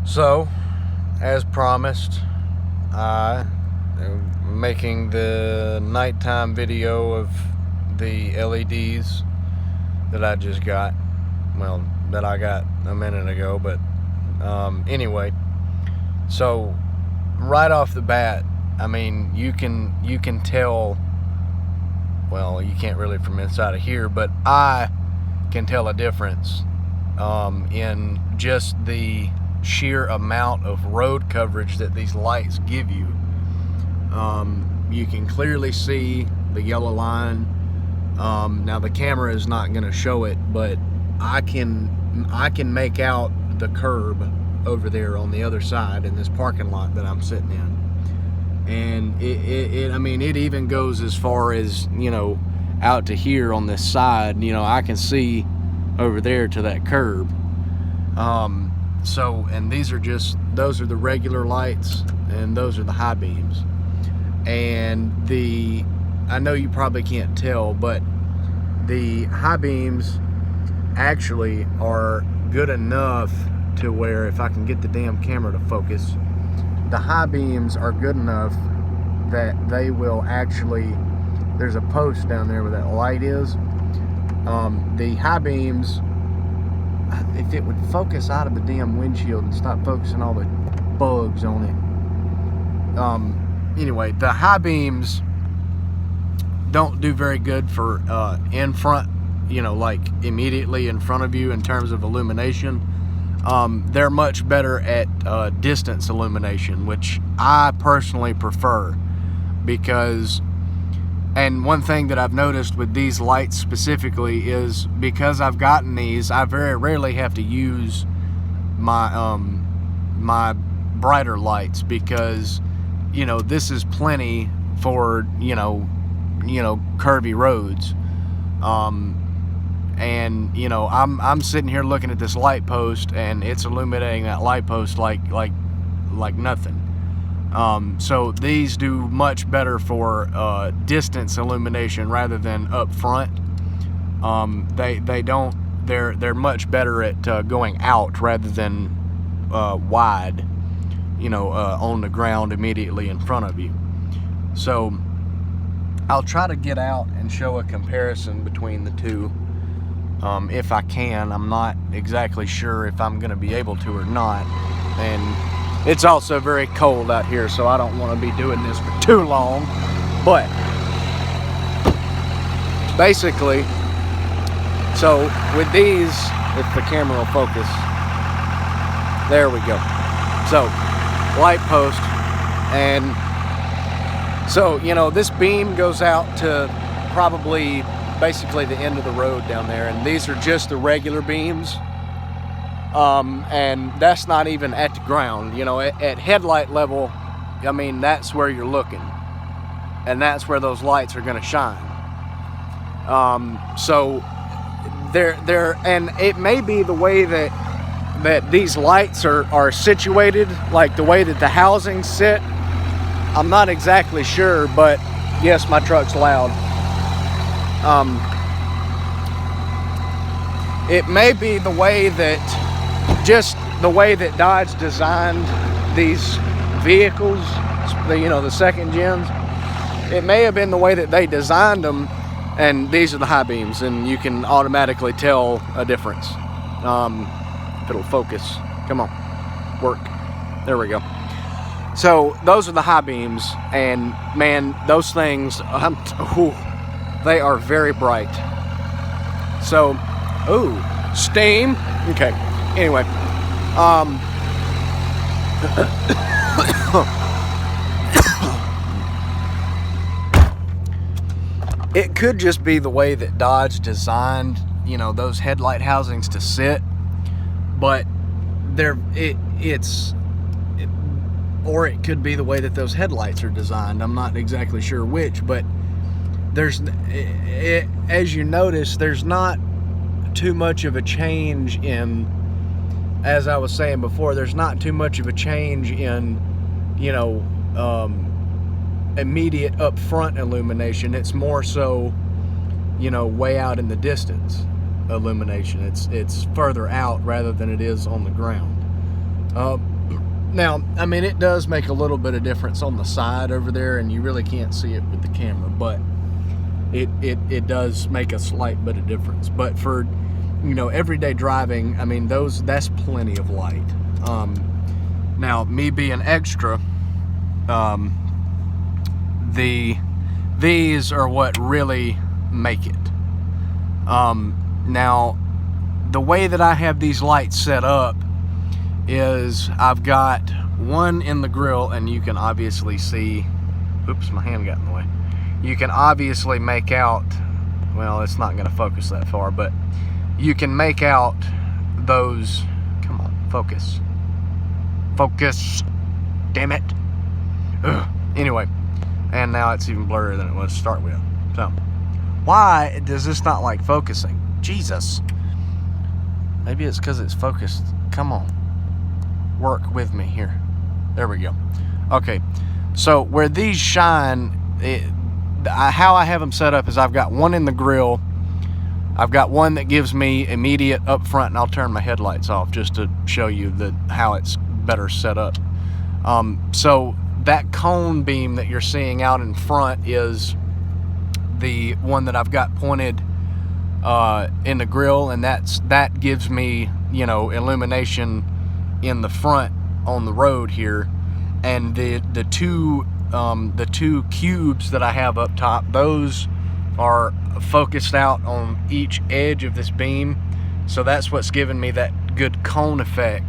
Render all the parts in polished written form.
So, as promised, I am making the nighttime video of the LEDs that I just got. Well, that I got a minute ago, but anyway. So, right off the bat, I mean, you can tell. Well, you can't really from inside of here, but I can tell a difference in just the sheer amount of road coverage that these lights give you. You can clearly see the yellow line. Now the camera is not going to show it, but I can make out the curb over there on the other side in this parking lot that I'm sitting in. And I mean, it even goes as far as, out to here on this side. I can see over there to that curb. So, and those are the regular lights, and those are the high beams. And I know you probably can't tell, but the high beams actually are good enough to where, if I can get the damn camera to focus, the high beams are good enough that they will actually, there's a post down there where that light is. The high beams, if it would focus out of the damn windshield and stop focusing all the bugs on it. Anyway, the high beams don't do very good for in front, like immediately in front of you in terms of illumination. They're much better at distance illumination, which I personally prefer, because, and one thing that I've noticed with these lights specifically is, because I've gotten these, I very rarely have to use my my brighter lights, because this is plenty for curvy roads. And I'm sitting here looking at this light post, and it's illuminating that light post like nothing. So these do much better for distance illumination rather than up front. They're much better at going out rather than wide, on the ground immediately in front of you. So I'll try to get out and show a comparison between the two. If I can. I'm not exactly sure if I'm going to be able to or not. And it's also very cold out here, so I don't want to be doing this for too long. But basically, so with these, if the camera will focus, there we go. So, light post, and so, this beam goes out to probably basically the end of the road down there, and these are just the regular beams, and that's not even at the ground. At headlight level, I mean, that's where you're looking, and that's where those lights are going to shine. So they're and it may be the way that these lights are situated, like the way that the housings sit. I'm not exactly sure, but yes, my truck's loud. It may be the way that Dodge designed these vehicles, the second gens. It may have been the way that they designed them, and these are the high beams, and you can automatically tell a difference. If it'll focus, come on, work. There we go. So those are the high beams, and man, those things, they are very bright. So, ooh, steam. Okay. Anyway, it could just be the way that Dodge designed, those headlight housings to sit, but or it could be the way that those headlights are designed. I'm not exactly sure which, but as you notice, there's not too much of a change in, as I was saying before, there's not too much of a change in, immediate up front illumination. It's more so, way out in the distance illumination. It's further out rather than it is on the ground. Now, I mean, it does make a little bit of difference on the side over there, and you really can't see it with the camera, but it does make a slight bit of difference. But for, you know, everyday driving, I mean, that's plenty of light. Now, me being extra, these are what really make it. Now, the way that I have these lights set up is I've got one in the grill, and you can obviously see, oops, my hand got in the way. You can obviously make out, well, it's not going to focus that far, but you can make out those, come on, focus, damn it. Ugh. Anyway, and now it's even blurrier than it was to start with. So, why does this not like focusing? Jesus. Maybe it's because it's focused. Come on. Work with me here. There we go. Okay. So, where these shine, how I have them set up is I've got one in the grill. I've got one that gives me immediate up front, and I'll turn my headlights off just to show you how it's better set up. So, that cone beam that you're seeing out in front is the one that I've got pointed in the grill, and that gives me, you know, illumination in the front on the road here. And the two cubes that I have up top, those are focused out on each edge of this beam, so that's what's giving me that good cone effect.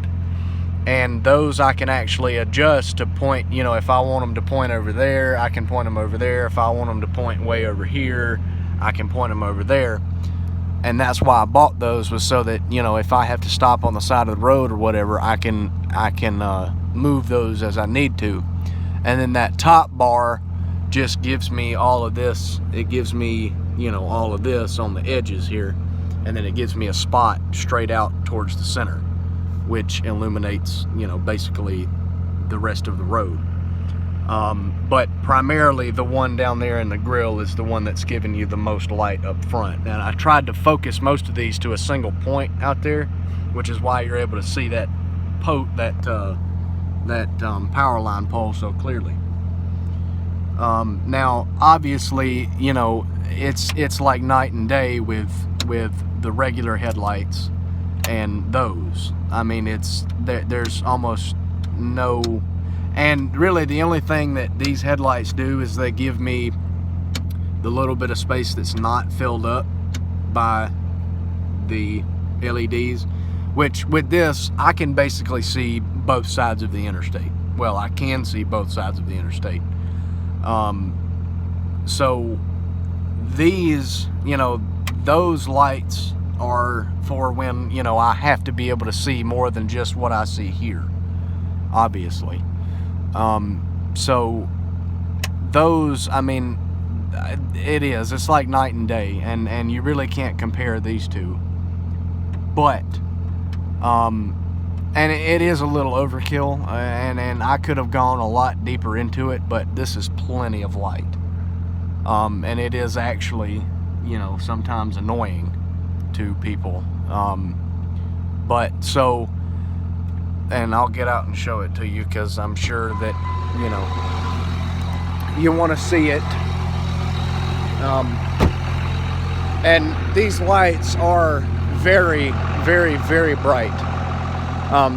And those I can actually adjust to point, you know, if I want them to point over there, I can point them over there. If I want them to point way over here, I can point them over there. And that's why I bought those, was so that, you know, if I have to stop on the side of the road or whatever, I can move those as I need to. And then that top bar just gives me all of this. It gives me, you know, all of this on the edges here, and then it gives me a spot straight out towards the center, which illuminates, you know, basically the rest of the road. But primarily the one down there in the grill is the one that's giving you the most light up front. And I tried to focus most of these to a single point out there, which is why you're able to see that power line pole so clearly. Now, obviously, you know, it's like night and day with the regular headlights and those. I mean, there's almost no, and really the only thing that these headlights do is they give me the little bit of space that's not filled up by the LEDs, which with this I can basically see both sides of the interstate. Well, I can see both sides of the interstate. So these, you know, those lights are for when, you know, I have to be able to see more than just what I see here, obviously. So those, I mean, it's like night and day, and you really can't compare these two. But and it is a little overkill, and I could have gone a lot deeper into it, but this is plenty of light. And it is actually, you know, sometimes annoying to people. But so, and I'll get out and show it to you, because I'm sure that, you know, you want to see it. And these lights are very, very, very bright.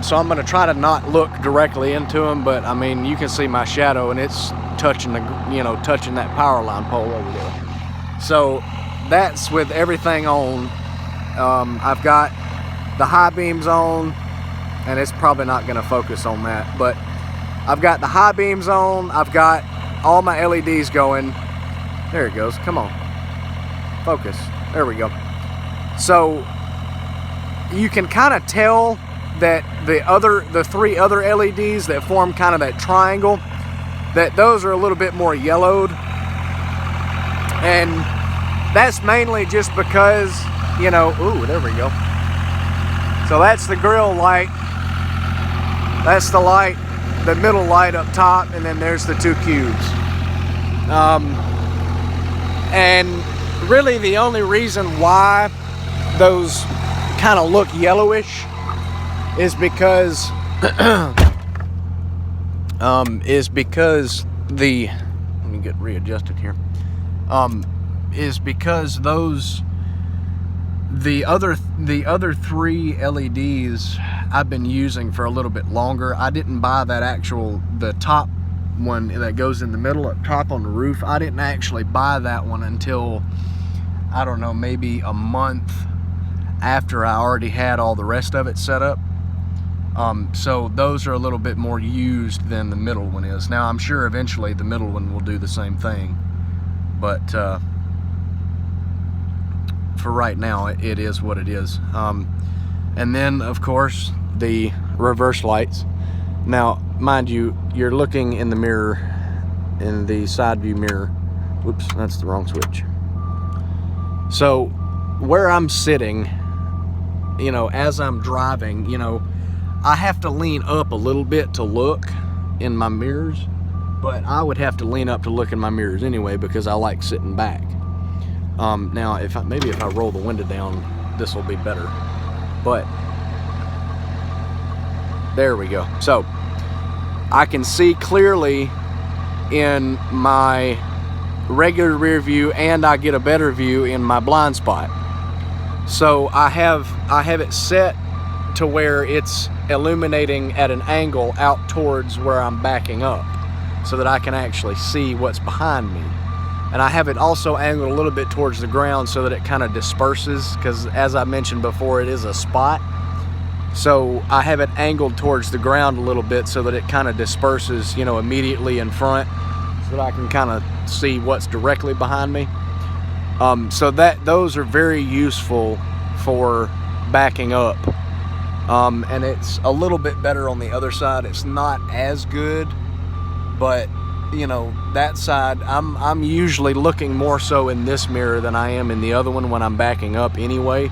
So I'm going to try to not look directly into them, but I mean, you can see my shadow, and it's touching touching that power line pole over there. So that's with everything on. I've got the high beams on, and it's probably not going to focus on that, but I've got the high beams on. I've got all my LEDs going. There it goes. Come on. Focus. There we go. So you can kind of tell that the three other LEDs that form kind of that triangle, that those are a little bit more yellowed. And that's mainly just because, you know, ooh, there we go. So that's the grill light. That's the light, the middle light up top, and then there's the two cubes. And really the only reason why those kind of look yellowish is because is because let me get readjusted here, is because the other 3 LEDs I've been using for a little bit longer. I didn't buy the top one that goes in the middle up top on the roof. I didn't actually buy that one until, I don't know, maybe a month after I already had all the rest of it set up. So those are a little bit more used than the middle one is. Now I'm sure eventually the middle one will do the same thing, but for right now it is what it is. And then of course the reverse lights. Now mind you, you're looking in the mirror, in the side view mirror. Whoops, that's the wrong switch. So where I'm sitting, you know, as I'm driving, you know, I have to lean up a little bit to look in my mirrors, but I would have to lean up to look in my mirrors anyway because I like sitting back. Now maybe if I roll the window down, this will be better, but there we go. So I can see clearly in my regular rear view, and I get a better view in my blind spot. So I have it set to where it's illuminating at an angle out towards where I'm backing up, so that I can actually see what's behind me. And I have it also angled a little bit towards the ground so that it kind of disperses, because as I mentioned before, it is a spot. So I have it angled towards the ground a little bit so that it kind of disperses, you know, immediately in front, so that I can kind of see what's directly behind me. So those are very useful for backing up. And it's a little bit better on the other side. It's not as good, but you know, that side, I'm usually looking more so in this mirror than I am in the other one when I'm backing up anyway,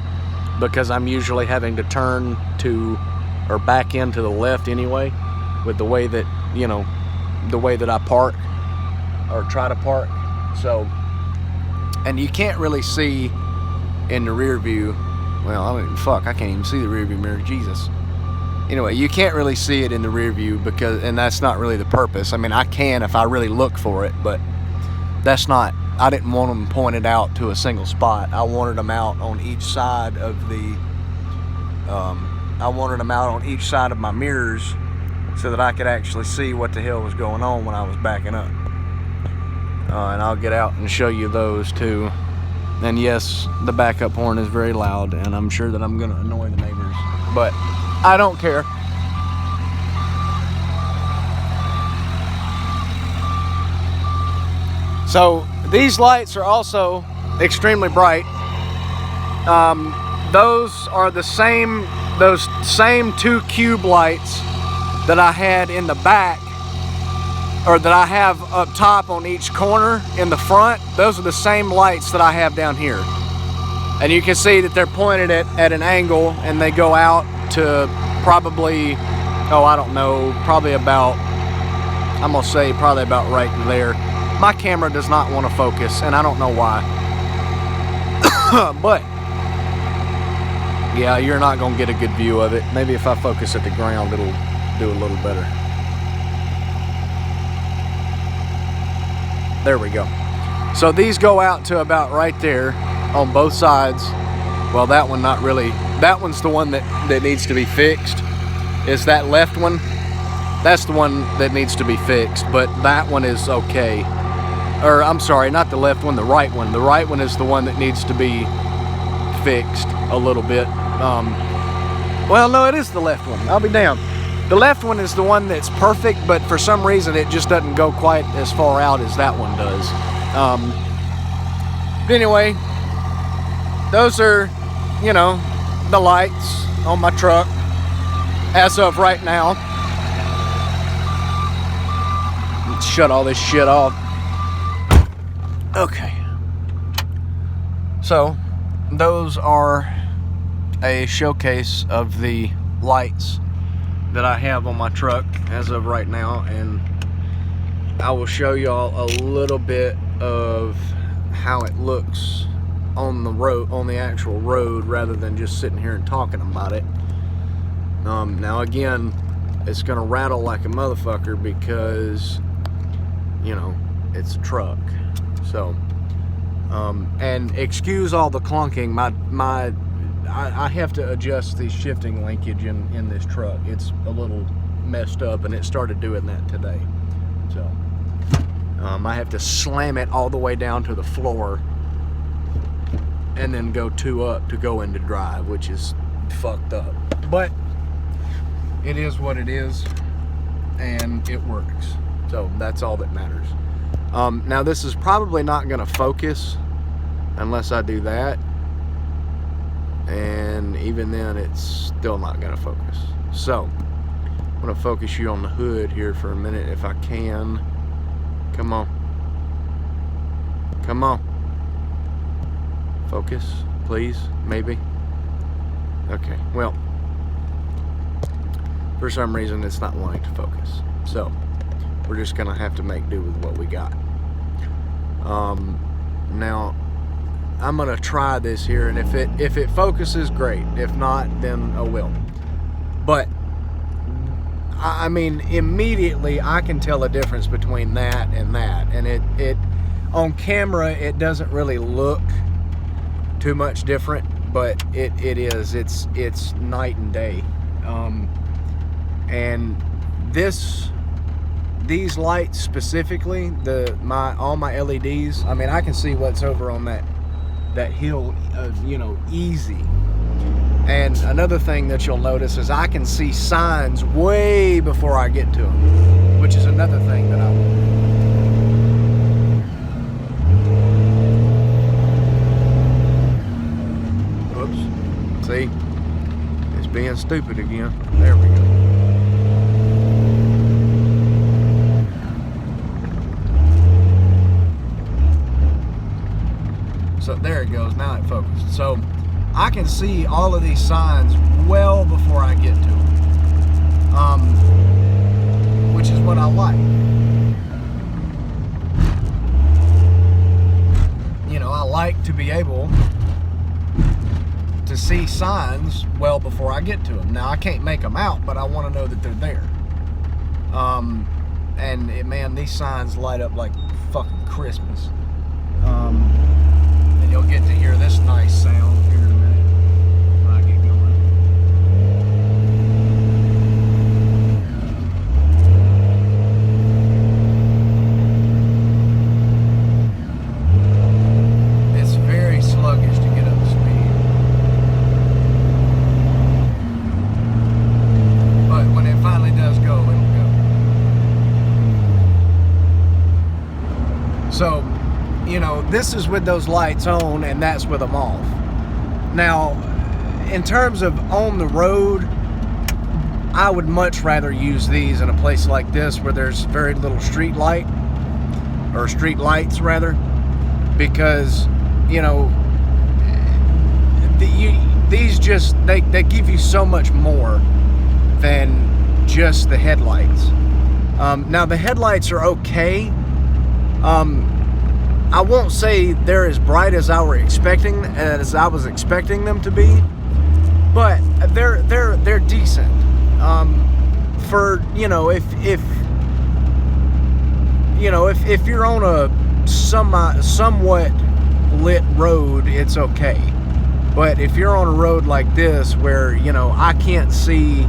because I'm usually having to turn to or back into the left anyway, with the way that, you know, the way that I park or try to park. So, and you can't really see in the rear view. Well, I mean, fuck, I can't even see the rear view mirror, Jesus. Anyway, you can't really see it in the rear view because, and that's not really the purpose. I mean, I can if I really look for it, but that's not, I didn't want them pointed out to a single spot. I wanted them out on each side of the, I wanted them out on each side of my mirrors so that I could actually see what the hell was going on when I was backing up. And I'll get out and show you those too. And yes, the backup horn is very loud, and I'm sure that I'm gonna annoy the neighbors, but I don't care. So these lights are also extremely bright. Those are those same 2 cube lights that I had in the back, or that I have up top on each corner in the front. Those are the same lights that I have down here. And you can see that they're pointed at an angle, and they go out to probably, oh, I don't know, probably about, I'm gonna say probably about right there. My camera does not want to focus, and I don't know why. But yeah, you're not gonna get a good view of it. Maybe if I focus at the ground, it'll do a little better. There we go. So these go out to about right there on both sides. Well, that one not really. That one's the one that needs to be fixed. Is that left one? That's the one that needs to be fixed, but that one is okay. Or I'm sorry, not the left one, the right one. The right one is the one that needs to be fixed a little bit. Well, no, it is the left one. I'll be damned. The left one is the one that's perfect, but for some reason it just doesn't go quite as far out as that one does. But anyway, those are, you know, the lights on my truck as of right now. Let's shut all this shit off. Okay. So, those are a showcase of the lights that I have on my truck as of right now, and I will show y'all a little bit of how it looks on the road, on the actual road, rather than just sitting here and talking about it. Now again, it's gonna rattle like a motherfucker because, you know, it's a truck. So, and excuse all the clunking. I have to adjust the shifting linkage in this truck. It's a little messed up, and it started doing that today. So, I have to slam it all the way down to the floor and then go 2 up to go into drive, which is fucked up. But it is what it is, and it works. So that's all that matters. Now this is probably not going to focus unless I do that, and even then it's still not going to focus. So I'm going to focus you on the hood here for a minute if I can. Come on. Come on. Focus, please, maybe. Okay, well, for some reason it's not wanting to focus. So we're just gonna have to make do with what we got. Now I'm gonna try this here, and if it focuses, great. If not, then oh well. But I mean, immediately I can tell a difference between that, and it on camera it doesn't really look too much different, but it's night and day. And these lights specifically, all my LEDs, I mean, I can see what's over on that hill, you know, easy. And another thing that you'll notice is I can see signs way before I get to them, which is another thing that I see, it's being stupid again. There we go. So there it goes. Now it focused. So I can see all of these signs well before I get to them, which is what I like. You know, I like to be able to see signs well before I get to them. Now I can't make them out, but I want to know that they're there. Man, these signs light up like fucking Christmas. And you'll get to hear this nice sound here in a minute when I get going. It's very sluggish to get up to speed. But when it finally does go, it'll go. So, you know, this is with those lights on, and that's with them off. Now, in terms of on the road, I would much rather use these in a place like this where there's very little street light, or street lights rather, because, you know, these just, they give you so much more than just the headlights. Now the headlights are okay. I won't say they're as bright as I was expecting them to be, but they're decent. For, you know, if you're on a somewhat lit road, it's okay. But if you're on a road like this where, you know, I can't see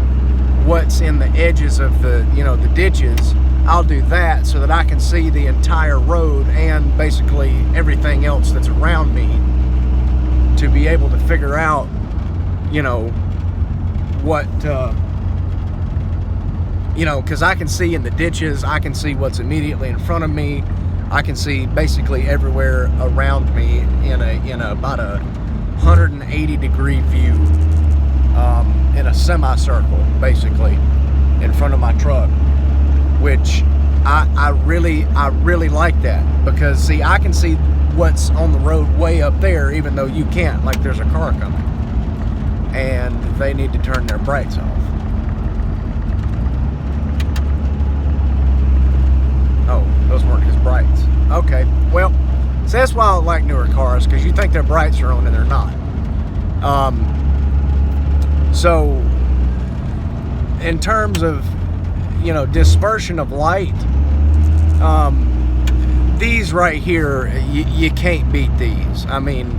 what's in the edges of the, you know, the ditches, I'll do that so that I can see the entire road and basically everything else that's around me, to be able to figure out, you know, what, you know, because I can see in the ditches, I can see what's immediately in front of me, I can see basically everywhere around me in about a 180 degree view, in a semicircle basically in front of my truck. Which I really like that, because see, I can see what's on the road way up there, even though you can't. Like, there's a car coming and they need to turn their brights off. Oh, those weren't his brights. Okay, well, so that's why I like newer cars, because you think their brights are on and they're not. So in terms of, you know, dispersion of light, these right here, you can't beat these. I mean,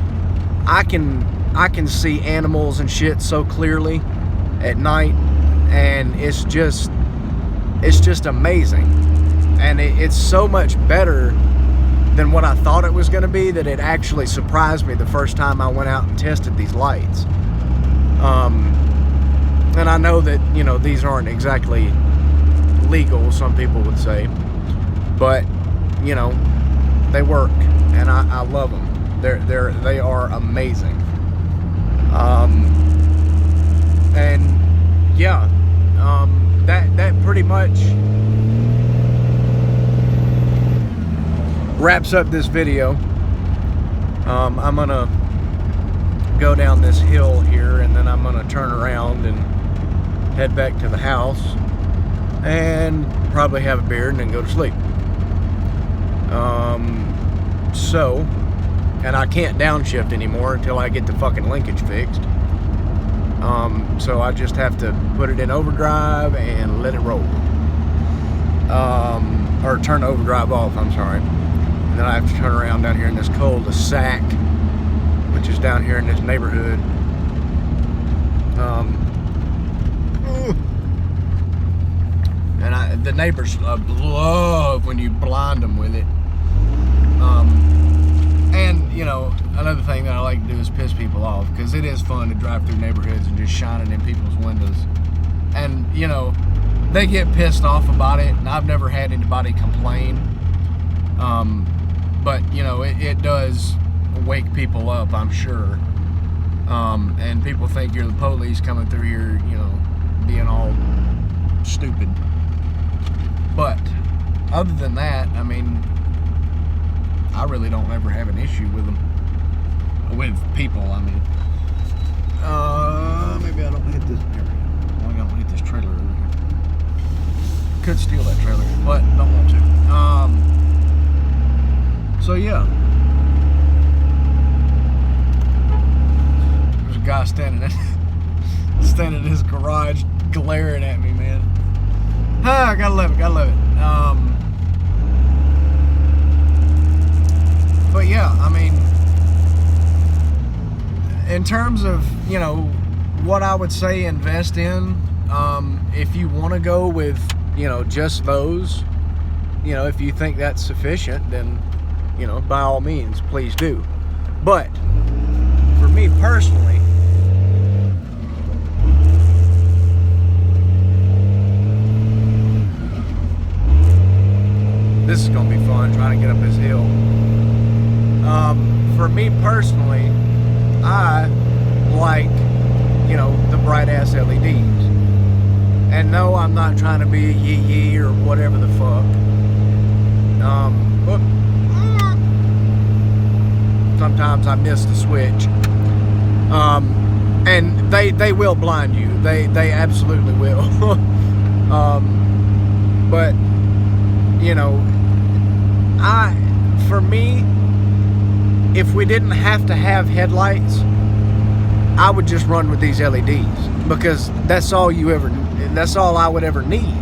I can see animals and shit so clearly at night, and it's just amazing. And it's so much better than what I thought it was going to be, that it actually surprised me the first time I went out and tested these lights. And I know that, you know, these aren't exactly legal, some people would say, but, you know, they work, and I love them. They are amazing. And yeah, that pretty much wraps up this video. I'm gonna go down this hill here, and then I'm gonna turn around and head back to the house and probably have a beer and then go to sleep. And I can't downshift anymore until I get the fucking linkage fixed. So I just have to put it in overdrive and let it roll. Or turn overdrive off, I'm sorry. And then I have to turn around down here in this cul-de-sac, which is down here in this neighborhood. And the neighbors love when you blind them with it. And, you know, another thing that I like to do is piss people off, because it is fun to drive through neighborhoods and just shining in people's windows. And, you know, they get pissed off about it, and I've never had anybody complain. But, you know, it does wake people up, I'm sure. And people think you're the police coming through here, you know, being all stupid. But other than that, I mean, I really don't ever have an issue with them. With people, I mean. Maybe I don't hit this area. I don't hit this trailer over here. Could steal that trailer, but don't want to. So yeah. There's a guy standing in his garage glaring at me, man. Ah, gotta love it, gotta love it. But yeah, I mean, in terms of, you know, what I would say invest in, if you want to go with, you know, just those, you know, if you think that's sufficient, then, you know, by all means, please do. But for me personally, this is gonna be fun trying to get up this hill. For me personally, I like, you know, the bright ass LEDs. And no, I'm not trying to be a yee or whatever the fuck. But sometimes I miss the switch. And they will blind you. They absolutely will. But you know, for me, if we didn't have to have headlights, I would just run with these LEDs, because that's all I would ever need,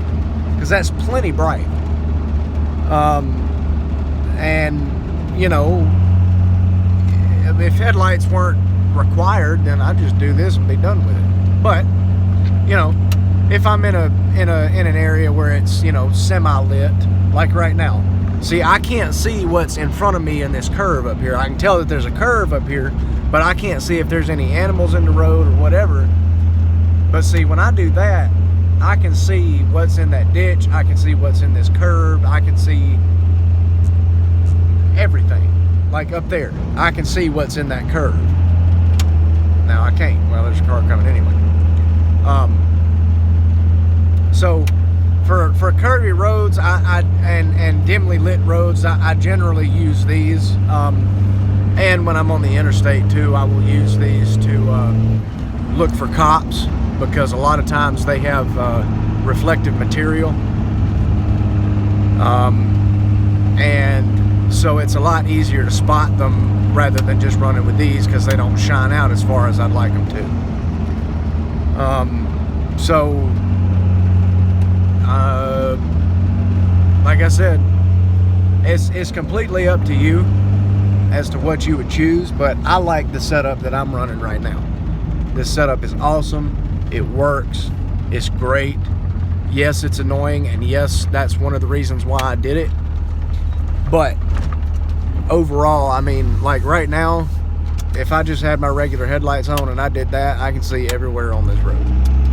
because that's plenty bright. And you know, if headlights weren't required, then I'd just do this and be done with it. But you know, if I'm in an area where it's, you know, semi-lit, like right now. See, I can't see what's in front of me in this curve up here. I can tell that there's a curve up here, but I can't see if there's any animals in the road or whatever. But see, when I do that, I can see what's in that ditch. I can see what's in this curve. I can see everything. Like up there, I can see what's in that curve. Now I can't. Well, there's a car coming anyway. So for curvy roads, and dimly lit roads, I generally use these. And when I'm on the interstate too, I will use these to look for cops, because a lot of times they have reflective material. And so it's a lot easier to spot them rather than just running with these, because they don't shine out as far as I'd like them to. I said, it's completely up to you as to what you would choose, but I like the setup that I'm running right now. This setup is awesome. It works. It's great. Yes, it's annoying, and yes, that's one of the reasons why I did it. But overall, I mean, like right now, if I just had my regular headlights on and I did that, I can see everywhere on this road.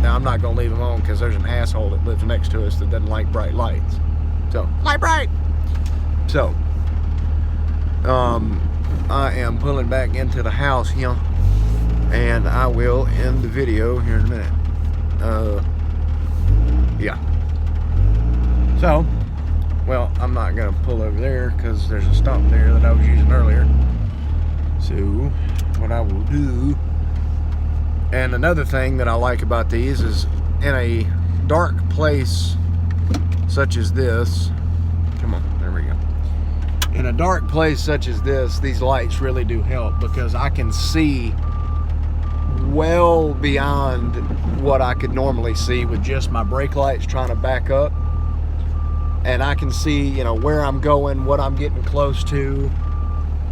Now, I'm not going to leave them on because there's an asshole that lives next to us that doesn't like bright lights. So, light bright! So, I am pulling back into the house here, and I will end the video here in a minute. Yeah. So, well, I'm not going to pull over there because there's a stop there that I was using earlier. So, what I will do, and another thing that I like about these is in a dark place such as this, come on, there we go. In a dark place such as this, these lights really do help because I can see well beyond what I could normally see with just my brake lights trying to back up. And I can see, you know, where I'm going, what I'm getting close to,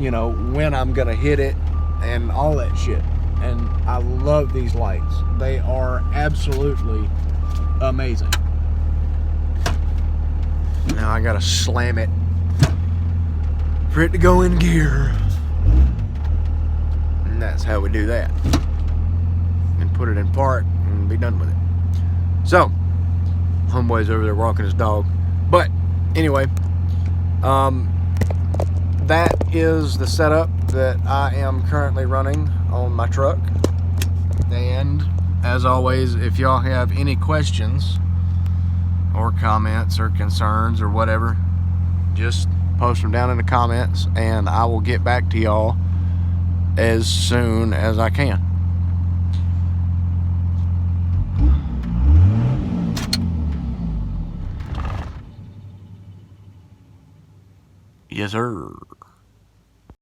you know, when I'm gonna hit it, and all that shit. And I love these lights. They are absolutely amazing. Now I gotta slam it for it to go in gear. And that's how we do that. And put it in park and be done with it. So, homeboy's over there walking his dog. But anyway, that is the setup that I am currently running on my truck. And as always, if y'all have any questions or comments or concerns or whatever, just post them down in the comments and I will get back to y'all as soon as I can. Yes, sir.